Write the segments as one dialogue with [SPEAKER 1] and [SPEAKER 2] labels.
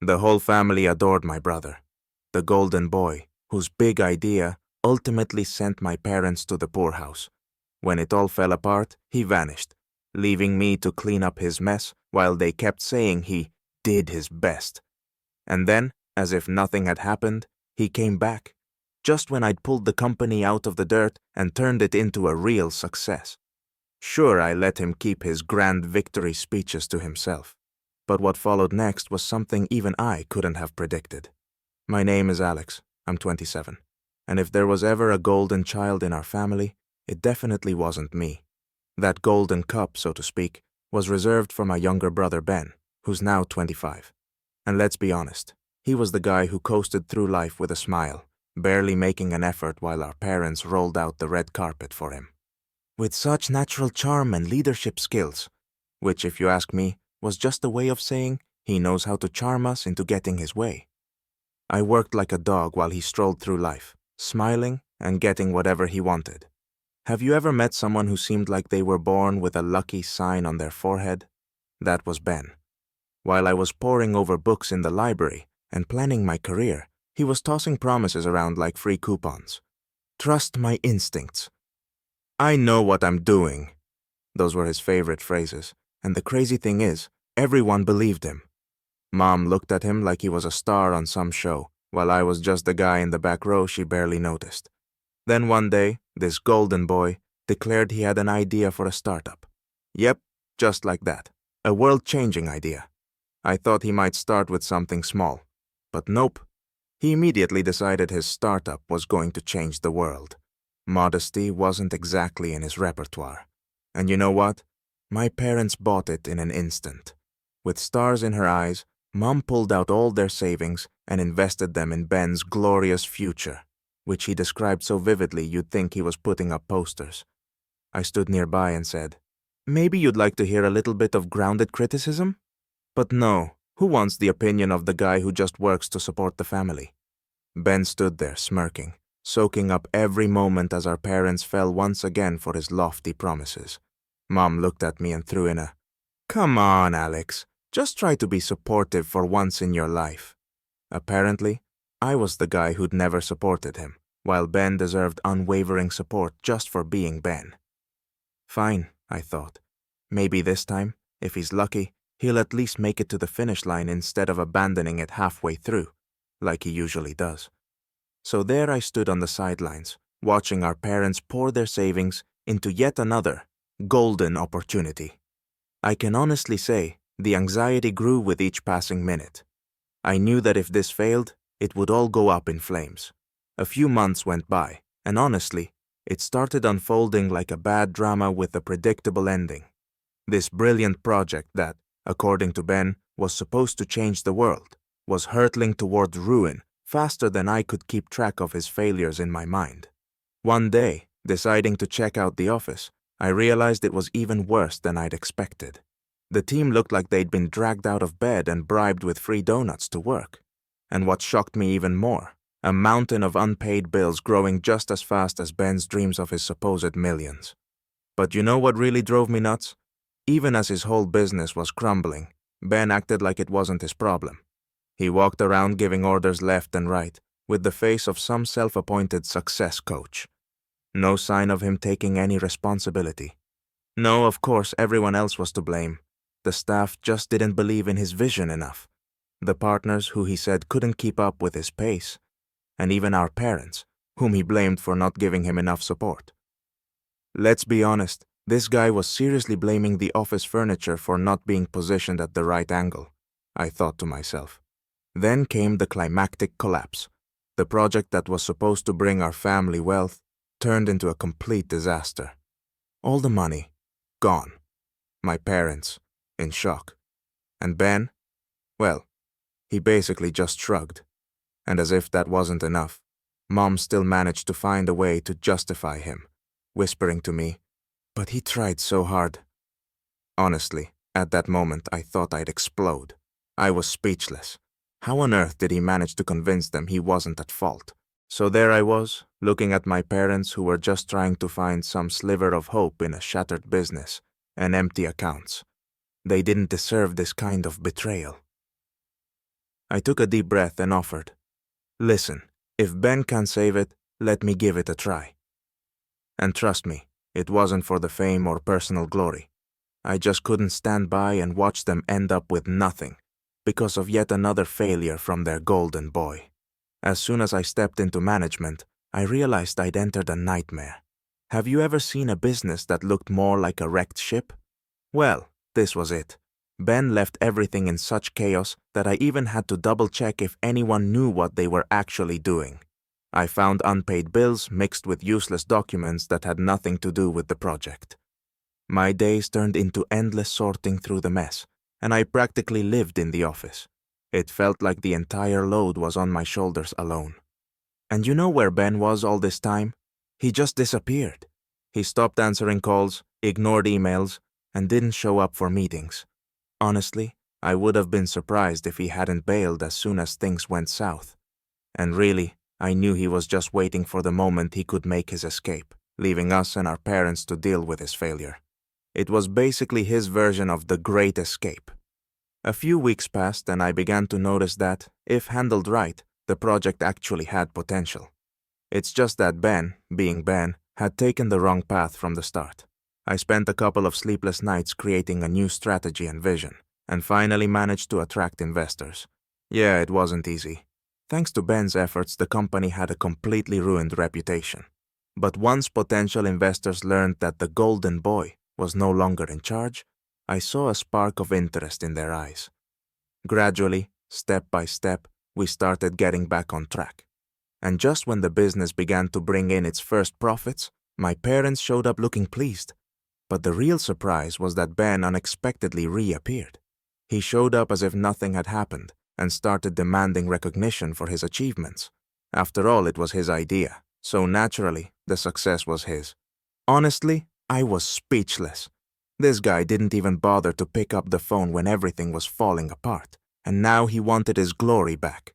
[SPEAKER 1] The whole family adored my brother, the golden boy, whose big idea ultimately sent my parents to the poorhouse. When it all fell apart, he vanished, leaving me to clean up his mess while they kept saying he did his best. And then, as if nothing had happened, he came back, just when I'd pulled the company out of the dirt and turned it into a real success. Sure, I let him keep his grand victory speeches to himself. But what followed next was something even I couldn't have predicted. My name is Alex. I'm 27. And if there was ever a golden child in our family, it definitely wasn't me. That golden cup, so to speak, was reserved for my younger brother Ben, who's now 25. And let's be honest, he was the guy who coasted through life with a smile, barely making an effort while our parents rolled out the red carpet for him. With such natural charm and leadership skills, which, if you ask me, was just a way of saying he knows how to charm us into getting his way. I worked like a dog while he strolled through life, smiling and getting whatever he wanted. Have you ever met someone who seemed like they were born with a lucky sign on their forehead? That was Ben. While I was poring over books in the library and planning my career, he was tossing promises around like free coupons. Trust my instincts. I know what I'm doing. Those were his favorite phrases, and the crazy thing is, everyone believed him. Mom looked at him like he was a star on some show, while I was just the guy in the back row she barely noticed. Then one day, this golden boy declared he had an idea for a startup. Yep, just like that. A world-changing idea. I thought he might start with something small. But nope. He immediately decided his startup was going to change the world. Modesty wasn't exactly in his repertoire. And you know what? My parents bought it in an instant. With stars in her eyes, Mom pulled out all their savings and invested them in Ben's glorious future, which he described so vividly you'd think he was putting up posters. I stood nearby and said, "Maybe you'd like to hear a little bit of grounded criticism?" But no, who wants the opinion of the guy who just works to support the family? Ben stood there smirking, soaking up every moment as our parents fell once again for his lofty promises. Mom looked at me and threw in a, "Come on, Alex, just try to be supportive for once in your life." Apparently, I was the guy who'd never supported him, while Ben deserved unwavering support just for being Ben. Fine, I thought. Maybe this time, if he's lucky, he'll at least make it to the finish line instead of abandoning it halfway through, like he usually does. So there I stood on the sidelines, watching our parents pour their savings into yet another golden opportunity. I can honestly say the anxiety grew with each passing minute. I knew that if this failed, it would all go up in flames. A few months went by, and honestly, it started unfolding like a bad drama with a predictable ending. This brilliant project that, according to Ben, was supposed to change the world, was hurtling toward ruin faster than I could keep track of his failures in my mind. One day, deciding to check out the office, I realized it was even worse than I'd expected. The team looked like they'd been dragged out of bed and bribed with free donuts to work. And what shocked me even more, a mountain of unpaid bills growing just as fast as Ben's dreams of his supposed millions. But you know what really drove me nuts? Even as his whole business was crumbling, Ben acted like it wasn't his problem. He walked around giving orders left and right, with the face of some self-appointed success coach. No sign of him taking any responsibility. No, of course, everyone else was to blame. The staff just didn't believe in his vision enough. The partners who he said couldn't keep up with his pace. And even our parents, whom he blamed for not giving him enough support. Let's be honest, this guy was seriously blaming the office furniture for not being positioned at the right angle, I thought to myself. Then came the climactic collapse. The project that was supposed to bring our family wealth turned into a complete disaster. All the money, gone. My parents, in shock. And Ben, well, he basically just shrugged. And as if that wasn't enough, Mom still managed to find a way to justify him, whispering to me, "But he tried so hard." Honestly, at that moment I thought I'd explode. I was speechless. How on earth did he manage to convince them he wasn't at fault? So there I was, looking at my parents who were just trying to find some sliver of hope in a shattered business and empty accounts. They didn't deserve this kind of betrayal. I took a deep breath and offered, "Listen, if Ben can save it, let me give it a try." And trust me, it wasn't for the fame or personal glory. I just couldn't stand by and watch them end up with nothing because of yet another failure from their golden boy. As soon as I stepped into management, I realized I'd entered a nightmare. Have you ever seen a business that looked more like a wrecked ship? Well, this was it. Ben left everything in such chaos that I even had to double-check if anyone knew what they were actually doing. I found unpaid bills mixed with useless documents that had nothing to do with the project. My days turned into endless sorting through the mess, and I practically lived in the office. It felt like the entire load was on my shoulders alone. And you know where Ben was all this time? He just disappeared. He stopped answering calls, ignored emails, and didn't show up for meetings. Honestly, I would have been surprised if he hadn't bailed as soon as things went south. And really, I knew he was just waiting for the moment he could make his escape, leaving us and our parents to deal with his failure. It was basically his version of the Great Escape. A few weeks passed and I began to notice that, if handled right, the project actually had potential. It's just that Ben, being Ben, had taken the wrong path from the start. I spent a couple of sleepless nights creating a new strategy and vision, and finally managed to attract investors. Yeah, it wasn't easy. Thanks to Ben's efforts, the company had a completely ruined reputation. But once potential investors learned that the golden boy was no longer in charge, I saw a spark of interest in their eyes. Gradually, step by step, we started getting back on track. And just when the business began to bring in its first profits, my parents showed up looking pleased. But the real surprise was that Ben unexpectedly reappeared. He showed up as if nothing had happened and started demanding recognition for his achievements. After all, it was his idea, so naturally, the success was his. Honestly, I was speechless. This guy didn't even bother to pick up the phone when everything was falling apart, and now he wanted his glory back.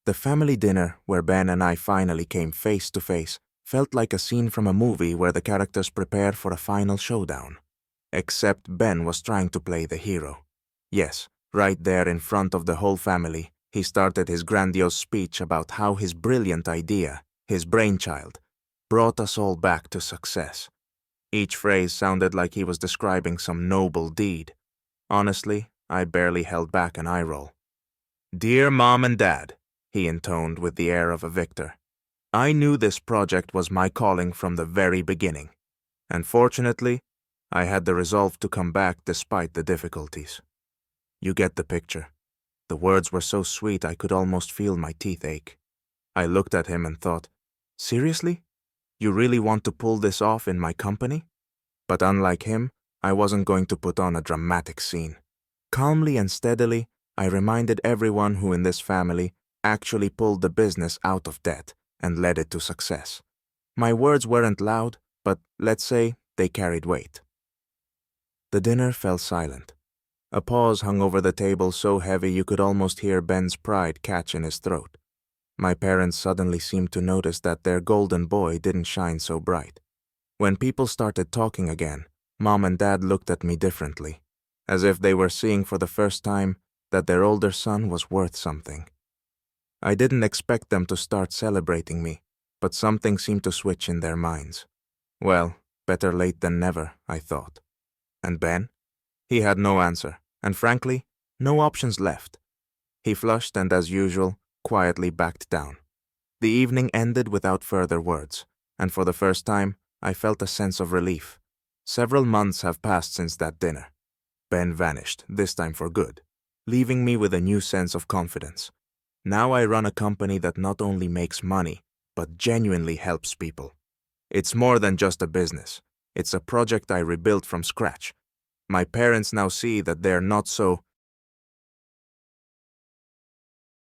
[SPEAKER 1] The family dinner, where Ben and I finally came face to face, felt like a scene from a movie where the characters prepare for a final showdown. Except Ben was trying to play the hero. Yes, right there in front of the whole family, he started his grandiose speech about how his brilliant idea, his brainchild, brought us all back to success. Each phrase sounded like he was describing some noble deed. Honestly, I barely held back an eye roll. "Dear Mom and Dad," he intoned with the air of a victor, "I knew this project was my calling from the very beginning. And fortunately, I had the resolve to come back despite the difficulties." You get the picture. The words were so sweet I could almost feel my teeth ache. I looked at him and thought, seriously? You really want to pull this off in my company? But unlike him, I wasn't going to put on a dramatic scene. Calmly and steadily, I reminded everyone who in this family actually pulled the business out of debt and led it to success. My words weren't loud, but let's say they carried weight. The dinner fell silent. A pause hung over the table so heavy you could almost hear Ben's pride catch in his throat. My parents suddenly seemed to notice that their golden boy didn't shine so bright. When people started talking again, Mom and Dad looked at me differently, as if they were seeing for the first time that their older son was worth something. I didn't expect them to start celebrating me, but something seemed to switch in their minds. Well, better late than never, I thought. And Ben? He had no answer, and frankly, no options left. He flushed and, as usual, quietly backed down. The evening ended without further words, and for the first time, I felt a sense of relief. Several months have passed since that dinner. Ben vanished, this time for good, leaving me with a new sense of confidence. Now I run a company that not only makes money, but genuinely helps people. It's more than just a business. It's a project I rebuilt from scratch. My parents now see that they're not so